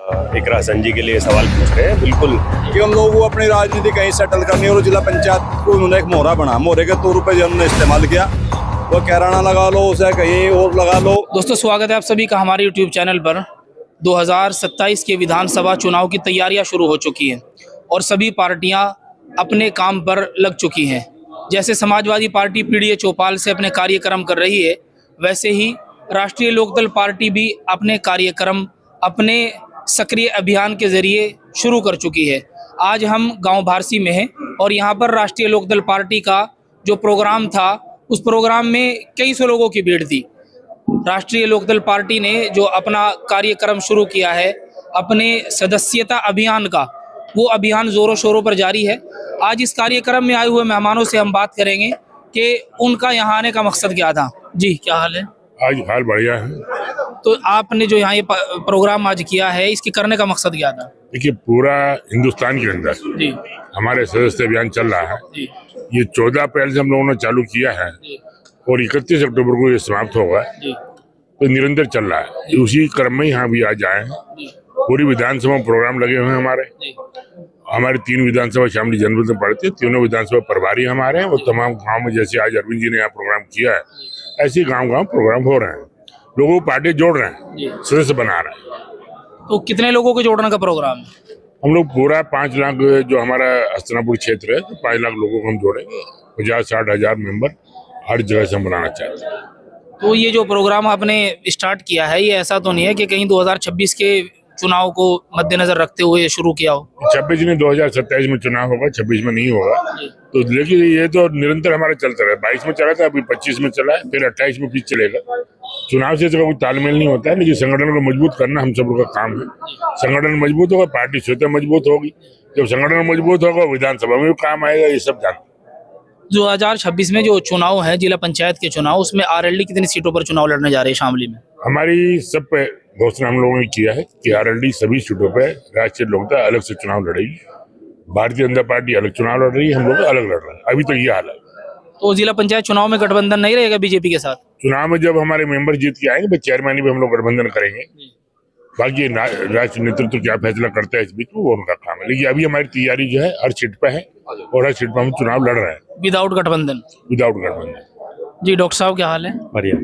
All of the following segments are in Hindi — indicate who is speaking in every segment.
Speaker 1: इकरा संजी के लिए सवाल पूछ रहे हैं। बिल्कुल
Speaker 2: कि हम लोग वो अपनी राजनीति कहीं सेटल करनी और जिला पंचायत को उन्होंने एक मोहरा बना, मोहरे के तौर पर जो उन्होंने इस्तेमाल किया, वो कैराना लगा लो, उसे कहीं और लगा लो।
Speaker 3: दोस्तों, स्वागत है आप सभी का हमारे YouTube चैनल पर। 2027 के विधानसभा चुनाव की तैयारियां शुरू हो चुकी हैं और सभी पार्टियां अपने काम पर लग चुकी हैं। जैसे समाजवादी पार्टी पीडीए चौपाल से अपने कार्यक्रम कर रही है, वैसे ही राष्ट्रीय लोकदल पार्टी भी अपने कार्यक्रम अपने सक्रिय अभियान के जरिए शुरू कर चुकी है। आज हम गांव भारसी में हैं और यहां पर राष्ट्रीय लोकदल पार्टी का जो प्रोग्राम था, उस प्रोग्राम में कई सौ लोगों की भीड़ थी। राष्ट्रीय लोकदल पार्टी ने जो अपना कार्यक्रम शुरू किया है, अपने सदस्यता अभियान का, वो अभियान जोरों शोरों पर जारी है। आज इस कार्यक्रम में आए हुए मेहमानों से हम बात करेंगे कि उनका यहाँ आने का मकसद क्या था। जी, क्या हाल है?
Speaker 4: आज हाल बढ़िया है।
Speaker 3: तो आपने जो यहाँ ये प्रोग्राम आज किया है, इसके करने का मकसद क्या था?
Speaker 4: देखिए, पूरा हिंदुस्तान के अंदर
Speaker 3: जी
Speaker 4: हमारे सदस्य अभियान चल रहा है।
Speaker 3: जी
Speaker 4: ये 14 अप्रैल से हम लोगों ने चालू किया है
Speaker 3: जी
Speaker 4: और 31 अक्टूबर को ये समाप्त होगा।
Speaker 3: जी
Speaker 4: तो निरंतर चल रहा है। उसी क्रम में यहाँ भी आज आए हैं।
Speaker 3: जी
Speaker 4: पूरी विधानसभा में प्रोग्राम लगे हुए हैं हमारे।
Speaker 3: जी
Speaker 4: हमारी 3 विधानसभा शामली जनपद में पड़ती है। तीनों विधानसभा प्रभारी हमारे हैं। वो तमाम गाँव में, जैसे आज अरविंद जी ने यहाँ प्रोग्राम किया है, ऐसे गाँव प्रोग्राम हो रहे हैं। लोगों को पार्टी जोड़ रहे हैं, सदस्य बना रहे हैं।
Speaker 3: तो कितने लोगों को जोड़ने का प्रोग्राम है?
Speaker 4: हम लोग पूरा 5 लाख, जो हमारा हस्तिनापुर क्षेत्र है, तो 5 लाख लोगों को हम जोड़ेंगे। 50-60 हजार मेंबर हर जगह से हम बनाना चाहते हैं।
Speaker 3: तो ये जो प्रोग्राम आपने स्टार्ट किया है, ये ऐसा तो नहीं है कि कहीं 2026 के चुनाव को मद्देनजर रखते हुए शुरू किया हो?
Speaker 4: 26 में 2027 में चुनाव होगा, 26 में नहीं होगा। तो लेकिन ये तो निरंतर हमारा चलता रहा। 22 में चला था, अभी 25 में चला है, फिर 28 में फिर चलेगा। चुनाव से तो कोई तालमेल नहीं होता है, लेकिन संगठन को मजबूत करना हम सब लोग का काम है। संगठन मजबूत होगा, पार्टी स्वतः मजबूत होगी। जब संगठन मजबूत होगा, विधानसभा में भी काम आएगा। ये सब जानते हैं।
Speaker 3: 2026 में जो चुनाव है, जिला पंचायत के चुनाव, उसमें आरएलडी कितनी सीटों पर चुनाव लड़ने जा रहे हैं शामली में?
Speaker 4: हमारी सब पे घोषणा हम लोगों ने किया है कि आरएलडी सभी सीटों पे राष्ट्रीय लोकदल अलग से चुनाव लड़ेगी। भारतीय जनता पार्टी अलग चुनाव लड़ रही है, हम लोग अलग लड़ रहे हैं। अभी तो ये हाल है।
Speaker 3: तो जिला पंचायत चुनाव में गठबंधन नहीं रहेगा बीजेपी के साथ?
Speaker 4: चुनाव में जब हमारे मेंबर जीत के आएंगे, चेयरमैन भी हम लोग गठबंधन करेंगे। बाकी राष्ट्रीय नेतृत्व क्या फैसला करता है इस बीच में, वो उनका काम है। लेकिन अभी हमारी तैयारी जो है हर सीट पे है और हर सीट पे हम चुनाव लड़ रहे हैं
Speaker 3: विदाउट गठबंधन।
Speaker 4: विदाउट गठबंधन।
Speaker 3: जी, डॉक्टर साहब, क्या हाल है?
Speaker 1: बढ़िया।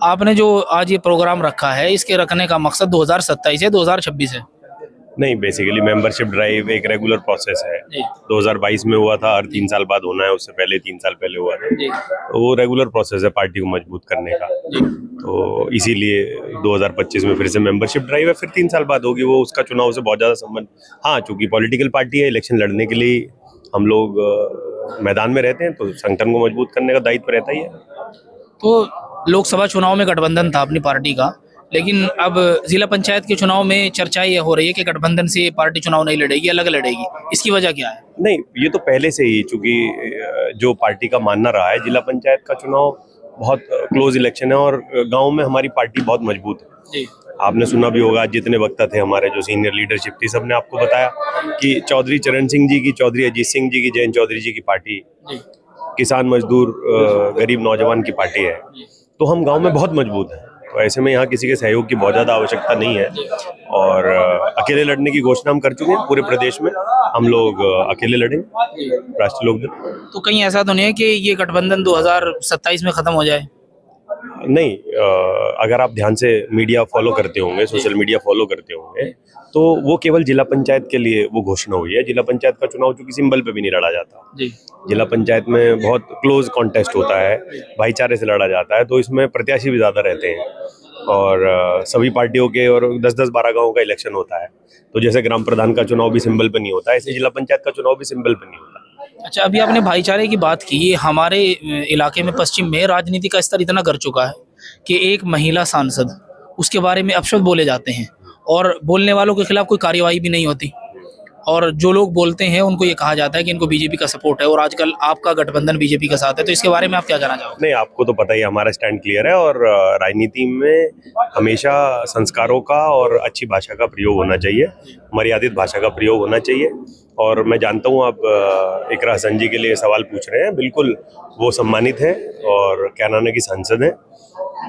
Speaker 3: आपने जो आज ये प्रोग्राम रखा है, इसके रखने का मकसद 2027 है, 2026 है?
Speaker 1: नहीं, बेसिकली मेंबरशिप ड्राइव एक रेगुलर प्रोसेस है।
Speaker 3: जी
Speaker 1: 2022 में हुआ था, हर 3 साल बाद होना है। उससे पहले 3 साल पहले हुआ था।
Speaker 3: जी
Speaker 1: तो वो रेगुलर प्रोसेस है पार्टी को मजबूत करने का।
Speaker 3: जी
Speaker 1: तो इसीलिए 2025 में फिर से मेंबरशिप ड्राइव है। फिर 3 साल बाद होगी। वो उसका चुनाव से बहुत ज़्यादा संबंध। हाँ, चूंकि पॉलिटिकल पार्टी है, इलेक्शन लड़ने के लिए हम लोग मैदान में रहते हैं, तो संगठन को मजबूत करने का दायित्व रहता ही है।
Speaker 3: तो लोकसभा चुनाव में गठबंधन था अपनी पार्टी का, लेकिन अब जिला पंचायत के चुनाव में चर्चा ये हो रही है कि गठबंधन से पार्टी चुनाव नहीं लड़ेगी, अलग लड़ेगी। इसकी वजह क्या है?
Speaker 1: नहीं, ये तो पहले से ही, चूंकि जो पार्टी का मानना रहा है, जिला पंचायत का चुनाव बहुत क्लोज इलेक्शन है और गांव में हमारी पार्टी बहुत मजबूत है।
Speaker 3: जी
Speaker 1: आपने सुना भी होगा, जितने वक्ता थे हमारे, जो सीनियर लीडरशिप थी, सबने आपको बताया कि चौधरी चरण सिंह जी की, चौधरी अजीत सिंह जी की, जयंत चौधरी जी की पार्टी
Speaker 3: जी
Speaker 1: किसान मजदूर गरीब नौजवान की पार्टी है। तो हम गांव में बहुत मजबूत हैं। तो ऐसे में यहाँ किसी के सहयोग की बहुत ज़्यादा आवश्यकता नहीं है और अकेले लड़ने की घोषणा हम कर चुके हैं। पूरे प्रदेश में हम लोग अकेले लड़ेंगे राष्ट्रीय लोकदल।
Speaker 3: तो कहीं ऐसा तो नहीं है कि ये गठबंधन 2027 में खत्म हो जाए?
Speaker 1: नहीं, अगर आप ध्यान से मीडिया फॉलो करते होंगे, सोशल मीडिया फॉलो करते होंगे, तो वो केवल जिला पंचायत के लिए वो घोषणा हुई है। जिला पंचायत का चुनाव चूंकि सिंबल पे भी नहीं लड़ा जाता।
Speaker 3: जी
Speaker 1: जिला पंचायत में बहुत क्लोज कॉन्टेस्ट होता है, भाईचारे से लड़ा जाता है, तो इसमें प्रत्याशी भी ज़्यादा रहते हैं और सभी पार्टियों के, और 10-10, 12 गाँव का इलेक्शन होता है। तो जैसे ग्राम प्रधान का चुनाव भी सिंबल पे नहीं होता, ऐसे जिला पंचायत का चुनाव भी सिंबल पे नहीं होता।
Speaker 3: अच्छा, अभी आपने भाईचारे की बात की। हमारे इलाके में, पश्चिम में, राजनीति का स्तर इतना कर चुका है कि एक महिला सांसद, उसके बारे में अपशब्द बोले जाते हैं और बोलने वालों के खिलाफ कोई कार्यवाही भी नहीं होती। और जो लोग बोलते हैं उनको ये कहा जाता है कि इनको बीजेपी का सपोर्ट है और आजकल आपका गठबंधन बीजेपी के साथ है। तो इसके बारे में आप क्या कहना चाहोगे?
Speaker 1: नहीं, आपको तो पता ही, हमारा स्टैंड क्लियर है और राजनीति में हमेशा संस्कारों का और अच्छी भाषा का प्रयोग होना चाहिए, मर्यादित भाषा का प्रयोग होना चाहिए। और मैं जानता हूँ आप इकरा संजी के लिए सवाल पूछ रहे हैं। बिल्कुल, वो सम्मानित हैं और कैराना की सांसद हैं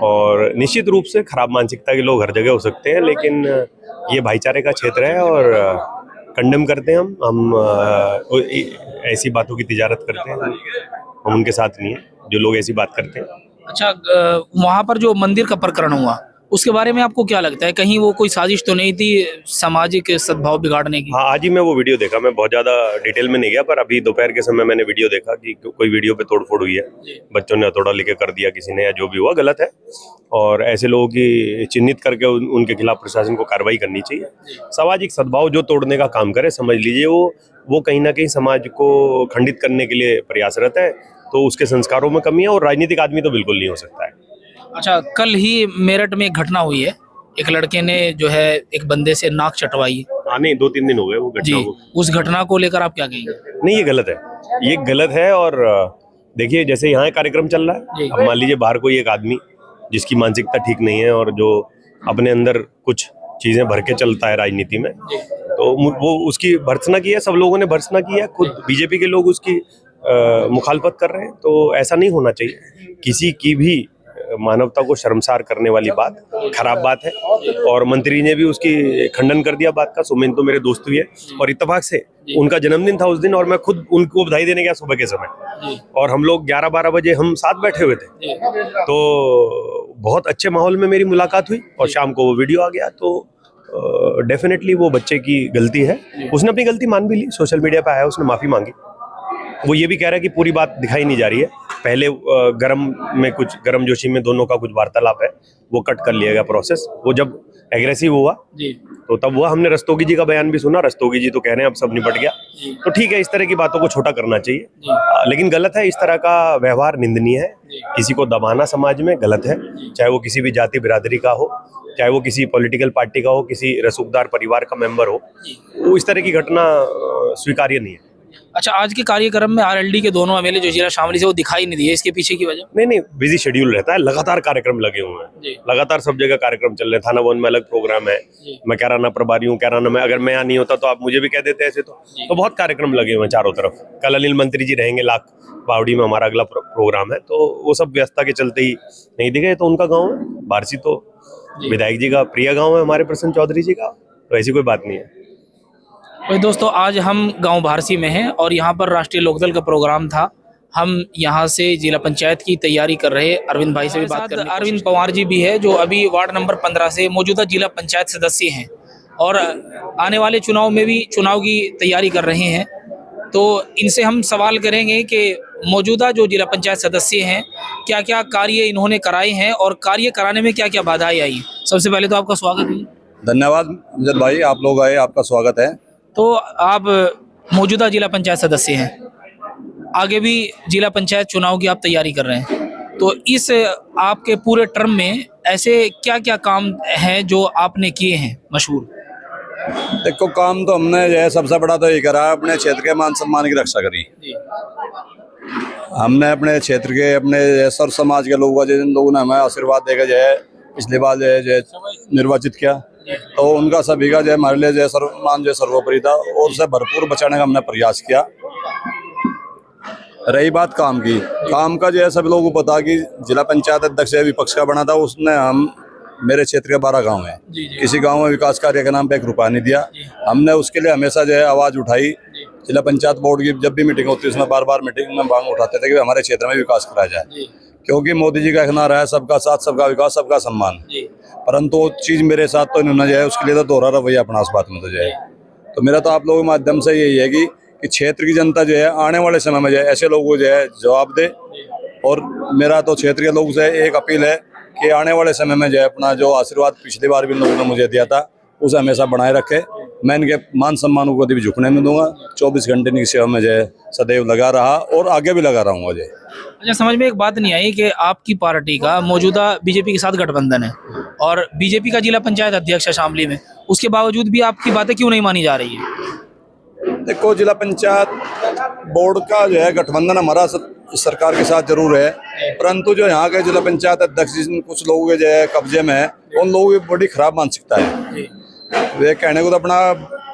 Speaker 1: और निश्चित रूप से खराब मानसिकता के लोग हर जगह हो सकते हैं, लेकिन ये भाईचारे का क्षेत्र है और कंडेम करते हैं हम ऐसी बातों की तिजारत करते हैं, हम उनके साथ नहीं है जो लोग ऐसी बात करते हैं।
Speaker 3: अच्छा, वहाँ पर जो मंदिर का प्रकरण हुआ उसके बारे में आपको क्या लगता है, कहीं वो कोई साजिश तो नहीं थी सामाजिक सद्भाव बिगाड़ने की?
Speaker 1: हाँ, आज ही मैं वो वीडियो देखा, मैं बहुत ज़्यादा डिटेल में नहीं गया, पर अभी दोपहर के समय मैंने वीडियो देखा कि कोई वीडियो पे तोड़फोड़ हुई है, बच्चों ने हथौड़ा लेके कर दिया किसी ने, या जो भी हुआ गलत है और ऐसे लोगों की चिन्हित करके उनके खिलाफ प्रशासन को कार्रवाई करनी चाहिए। सामाजिक सद्भाव जो तोड़ने का काम करे, समझ लीजिए वो कहीं ना कहीं समाज को खंडित करने के लिए प्रयासरत है, तो उसके संस्कारों में कमी है और राजनीतिक आदमी तो बिल्कुल नहीं हो सकता है।
Speaker 3: अच्छा, कल ही मेरठ में एक घटना हुई है, एक लड़के ने जो है एक बंदे से नाक चटवाई।
Speaker 1: हाँ, नहीं 2-3 दिन हो गए वो घटना को।
Speaker 3: उस घटना को लेकर आप क्या कहेंगे?
Speaker 1: नहीं, ये गलत है, ये गलत है। और देखिए, जैसे यहाँ कार्यक्रम चल रहा है, अब मान लीजिए बाहर कोई एक आदमी जिसकी मानसिकता ठीक नहीं है और जो अपने अंदर कुछ चीजें भर के चलता है राजनीति में, तो वो उसकी भर्त्सना की है, सब लोगों ने भर्त्सना की है, खुद बीजेपी के लोग उसकी मुखालफत कर रहे हैं। तो ऐसा नहीं होना चाहिए, किसी की भी मानवता को शर्मसार करने वाली बात खराब बात है, और मंत्री ने भी उसकी खंडन कर दिया बात का। सुमेन तो मेरे दोस्त भी है और इत्तेफाक से उनका जन्मदिन था उस दिन, और मैं खुद उनको बधाई देने गया सुबह के समय, और हम लोग 11-12 बजे हम साथ बैठे हुए थे, तो बहुत अच्छे माहौल में मेरी मुलाकात हुई और शाम को वो वीडियो आ गया। तो डेफिनेटली वो बच्चे की गलती है, उसने अपनी गलती मान भी ली, सोशल मीडिया पे आया, उसने माफ़ी मांगी। वो ये भी कह रहा है कि पूरी बात दिखाई नहीं जा रही है, पहले गरम जोशी में दोनों का कुछ वार्तालाप है, वो कट कर लिया गया प्रोसेस। वो जब एग्रेसिव हुआ तो तब वो हमने रस्तोगी जी का बयान भी सुना, रस्तोगी जी तो कह रहे हैं अब सब निपट गया। तो ठीक है, इस तरह की बातों को छोटा करना चाहिए, लेकिन गलत है, इस तरह का व्यवहार निंदनीय है। किसी को दबाना समाज में गलत है, चाहे वो किसी भी जाति बिरादरी का हो, चाहे वो किसी पॉलिटिकल पार्टी का हो, किसी रसूखदार परिवार का मेंबर हो, वो इस तरह की घटना स्वीकार्य नहीं है।
Speaker 3: अच्छा, आज के कार्यक्रम में आरएलडी के दोनों एमएलए जो जिला शामिल थे वो दिखाई नहीं दिए, इसके पीछे की वजह?
Speaker 1: नहीं, बिजी शेड्यूल रहता है, लगातार कार्यक्रम लगे हुए हैं, लगातार सब जगह कार्यक्रम चल रहे हैं। थाना वन में अलग प्रोग्राम है, मैं कैराना प्रभारी हूँ, कैराना में अगर मैं यहाँ नहीं होता तो आप मुझे भी कह देते ऐसे, तो बहुत कार्यक्रम लगे हुए हैं चारों तरफ। कल अनिल मंत्री जी रहेंगे लाख बावड़ी में, हमारा अगला प्रोग्राम है, तो वो सब व्यस्तता के चलते ही नहीं दिखे। तो उनका गाँव है बारसी, तो विधायक जी का प्रिय गाँव है हमारे प्रसन्न चौधरी जी का, तो ऐसी कोई बात नहीं है।
Speaker 3: वही दोस्तों, आज हम गांव भारसी में हैं और यहाँ पर राष्ट्रीय लोकदल का प्रोग्राम था। हम यहाँ से जिला पंचायत की तैयारी कर रहे हैं, अरविंद भाई से भी बात करें। अरविंद पवार जी भी है जो अभी वार्ड नंबर 15 से मौजूदा जिला पंचायत सदस्य हैं और आने वाले चुनाव में भी चुनाव की तैयारी कर रहे हैं। तो इनसे हम सवाल करेंगे कि मौजूदा जो जिला पंचायत सदस्य हैं, क्या क्या कार्य इन्होंने कराए हैं और कार्य कराने में क्या क्या बाधाएं आई। सबसे पहले तो आपका स्वागत है।
Speaker 2: धन्यवाद अमजद भाई, आप लोग आए, आपका स्वागत है।
Speaker 3: तो आप मौजूदा जिला पंचायत सदस्य हैं, आगे भी जिला पंचायत चुनाव की आप तैयारी कर रहे हैं, तो इस आपके पूरे टर्म में ऐसे क्या क्या काम हैं जो आपने किए हैं मशहूर?
Speaker 2: देखो, काम तो हमने जो है सबसे बड़ा तो ये करा, अपने क्षेत्र के मान सम्मान की रक्षा करी। हमने अपने क्षेत्र के, अपने सर समाज के लोगों का, जिन लोगों ने हमें आशीर्वाद देकर जो है पिछली बार जो है निर्वाचित किया, तो उनका सभी का जो है हमारे लिए जो है सम्मान जो सर्वोपरि था और उसे भरपूर बचाने का हमने प्रयास किया। रही बात काम की, काम का जो है सब लोगों को पता कि जिला पंचायत अध्यक्ष विपक्ष का बना था, उसने मेरे क्षेत्र के 12 गांव हैं, किसी गांव में विकास कार्य के नाम पे 1 रुपया नहीं दिया। हमने उसके लिए हमेशा जो है आवाज उठाई। जिला पंचायत बोर्ड की जब भी मीटिंग होती है उसमें बार मीटिंग में मांग उठाते थे कि हमारे क्षेत्र में विकास कराया जाए, क्योंकि मोदी जी का एक नारा है सबका साथ, सबका विकास, सबका सम्मान। परंतु वो चीज मेरे साथ तो इन्होंने जो है उसके लिए तो दोहरा रवैया अपना उस बात में तो जो है। तो मेरा तो आप लोगों के माध्यम से यही है कि क्षेत्र की जनता जो है आने वाले समय में जो है ऐसे लोगों को जो है जवाब दे। और मेरा तो क्षेत्र के लोगों से एक अपील है कि आने वाले समय में जो है अपना जो आशीर्वाद पिछली बार भी लोगों ने मुझे दिया था उसे हमेशा बनाए रखे। मैं इनके मान सम्मान को कभी भी झुकने नहीं दूंगा। 24 घंटे की सेवा में जो है सदैव लगा रहा और आगे भी लगा रहूंगा जो।
Speaker 3: अच्छा, समझ में एक बात नहीं आई कि आपकी पार्टी का मौजूदा बीजेपी के साथ गठबंधन है और बीजेपी का जिला पंचायत अध्यक्ष है शामली में, उसके बावजूद भी आपकी बातें क्यों नहीं मानी जा रही है?
Speaker 2: देखो, जिला पंचायत बोर्ड का जो है गठबंधन हमारा सरकार के साथ जरूर है, परंतु जो यहाँ के जिला पंचायत अध्यक्ष कुछ लोगों के जो है कब्जे में है, उन लोगों की बड़ी खराब मानसिकता है। वे कहने को तो अपना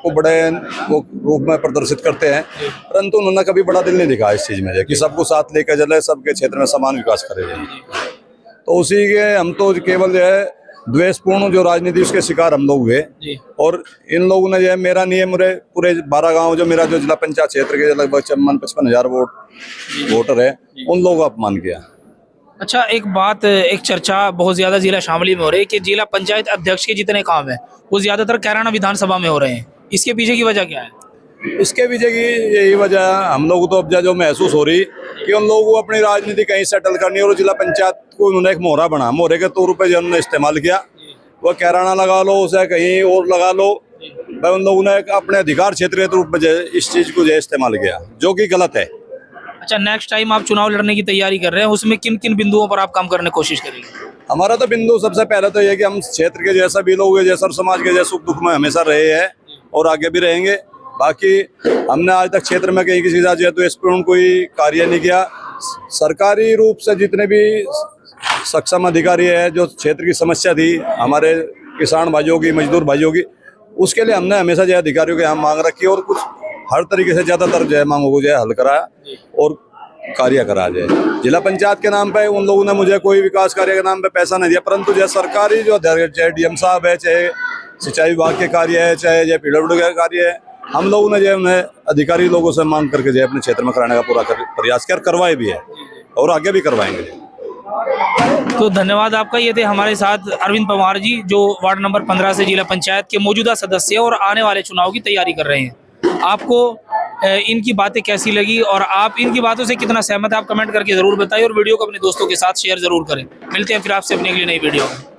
Speaker 2: को बड़े वो रूप में प्रदर्शित करते हैं, परंतु उन्होंने कभी बड़ा दिल नहीं दिखाया इस चीज में कि सबको साथ लेकर चले, सबके क्षेत्र में समान विकास करे जाए। तो उसी के हम तो केवल जो है द्वेषपूर्ण जो राजनीति उसके शिकार हम लोग हुए।
Speaker 3: जी।
Speaker 2: और इन लोगों ने जो है, मेरा नहीं है, मेरे पूरे 12 गांव जो मेरा जो जिला पंचायत क्षेत्र के लगभग 55,000 वोटर है, उन लोगों का अपमान किया।
Speaker 3: अच्छा, एक बात, एक चर्चा बहुत ज्यादा जिला शामली में हो रही है कि जिला पंचायत अध्यक्ष के जितने काम है वो ज्यादातर कैराना विधानसभा में हो रहे हैं, इसके पीछे की वजह क्या है?
Speaker 2: इसके पीछे की यही वजह हम लोग तो अब जो महसूस हो रही कि उन लोगों को अपनी राजनीति कहीं सेटल करनी है, और जिला पंचायत को उन्होंने एक मोहरा बना, मोहरे के तौर पर जो उन्होंने इस्तेमाल किया, वो कैराना लगा लो, उसे कहीं और लगा लो, भाई उन लोगों ने अपने अधिकार क्षेत्र के रूप में इस चीज को जो इस्तेमाल किया, जो कि गलत है।
Speaker 3: अच्छा, नेक्स्ट टाइम आप चुनाव लड़ने की तैयारी कर रहे हैं, उसमें किन किन बिंदुओं पर आप काम करने की कोशिश करेंगे?
Speaker 2: हमारा तो बिंदु सबसे पहले तो ये कि हम क्षेत्र के जैसा भी लोग हैं, जैसा समाज के जैसे सुख दुख में हमेशा रहे हैं और आगे भी रहेंगे। बाकी हमने आज तक क्षेत्र में कहीं किसी का तो इस पर कोई कार्य नहीं किया। सरकारी रूप से जितने भी सक्षम अधिकारी है, जो क्षेत्र की समस्या थी हमारे किसान भाइयों की, मजदूर भाइयों की, उसके लिए हमने हमेशा जो अधिकारियों के यहाँ मांग रखी और कुछ हर तरीके से ज्यादातर जो है मांगों को जो है हल कराया और कार्य करा जाए। जिला पंचायत के नाम पे उन लोगों ने मुझे कोई विकास कार्य के नाम पे पैसा नहीं दिया, परंतु जो सरकारी जो चाहे डीएम साहब है, चाहे सिंचाई विभाग के कार्य है, चाहे PWD का कार्य है, हम लोगों ने जो उन्हें अधिकारी लोगों से मांग करके जो अपने क्षेत्र में कराने का पूरा प्रयास करवाए भी है और आगे भी करवाएंगे।
Speaker 3: तो धन्यवाद आपका। ये थे हमारे साथ अरविंद पवार जी, जो वार्ड नंबर 15 से जिला पंचायत के मौजूदा सदस्य और आने वाले चुनाव की तैयारी कर रहे हैं। आपको इनकी बातें कैसी लगी और आप इनकी बातों से कितना सहमत है, आप कमेंट करके जरूर बताइए और वीडियो को अपने दोस्तों के साथ शेयर जरूर करें। मिलते हैं फिर आपसे अपनी अगली नई वीडियो में।